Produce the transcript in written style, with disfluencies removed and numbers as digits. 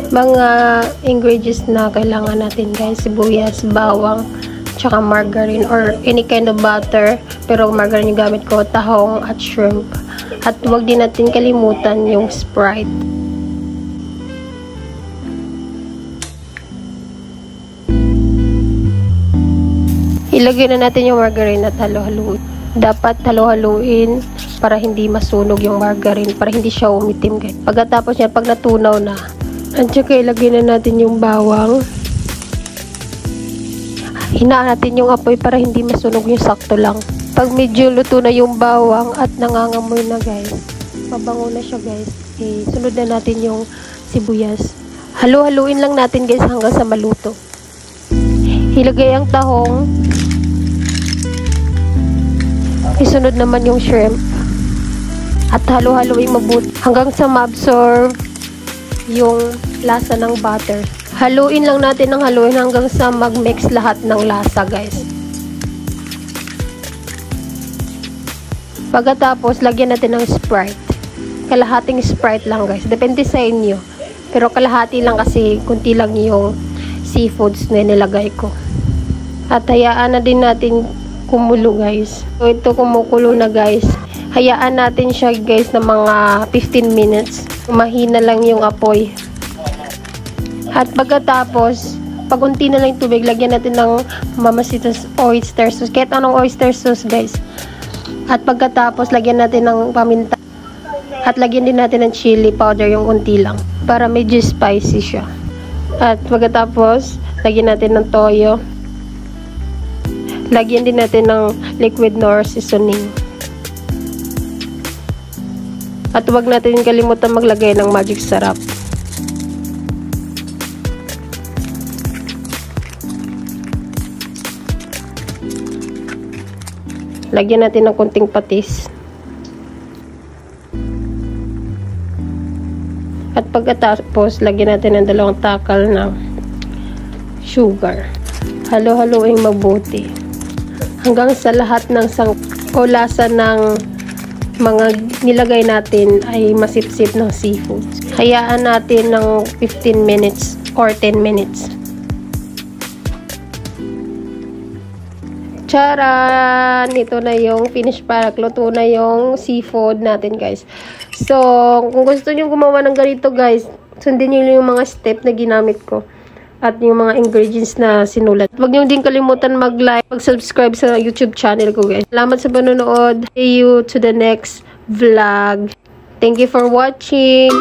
Mga ingredients na kailangan natin guys, sibuyas, bawang, tsaka margarine or any kind of butter, pero margarine yung gamit ko, tahong at shrimp. At huwag din natin kalimutan yung Sprite. Ilagay na natin yung margarine at halo-haluin. Dapat halo-haluin para hindi masunog yung margarine, para hindi siya umitim guys. Pagkatapos yan, pag natunaw na, at saka ilagay na natin yung bawang. Hinaan natin yung apoy para hindi masunog, yung sakto lang. Pag medyo luto na yung bawang at nangangamoy na guys, mabango na siya guys, sunod na natin yung sibuyas. Halo-haluin lang natin guys hanggang sa maluto. Ilagay ang tahong. Isunod naman yung shrimp. At halo-haluin mabuti hanggang sa ma-absorb yung lasa ng butter. Haluin lang natin ng haluin hanggang sa mag-mix lahat ng lasa guys. Pagkatapos, lagyan natin ng Sprite. Kalahating Sprite lang guys. Depende sa inyo. Pero kalahati lang kasi kunti lang yung seafoods na nilagay ko. At hayaan na din natin kumulo guys. So ito kumukulo na guys. Hayaan natin siya guys na mga 15 minutes. Mahina lang yung apoy. At pagkatapos, pag unti na lang yung tubig, lagyan natin ng Mamacita's oyster sauce. Kahit anong oyster sauce guys. At pagkatapos, lagyan natin ng paminta. At lagyan din natin ng chili powder, yung unti lang. Para medyo spicy siya. At pagkatapos, lagyan natin ng toyo. Lagyan din natin ng liquid nor seasoning. At huwag natin kalimutan maglagay ng magic sarap. Lagyan natin ng konting patis. At pagkatapos, lagyan natin ng 2 takal ng sugar. Halo-haloing mabuti. Hanggang sa lahat ng lasa ng mga nilagay natin ay masipsip ng seafood. Hayaan natin ng 15 minutes or 10 minutes. Charan! Ito na yung finished product. Luto na yung seafood natin guys. So, kung gusto nyo gumawa ng ganito guys, sundin nyo yung mga step na ginamit ko. At yung mga ingredients na sinulat. Huwag niyo din kalimutan mag-like, mag-subscribe sa YouTube channel ko guys. Salamat sa panonood. See you to the next vlog. Thank you for watching.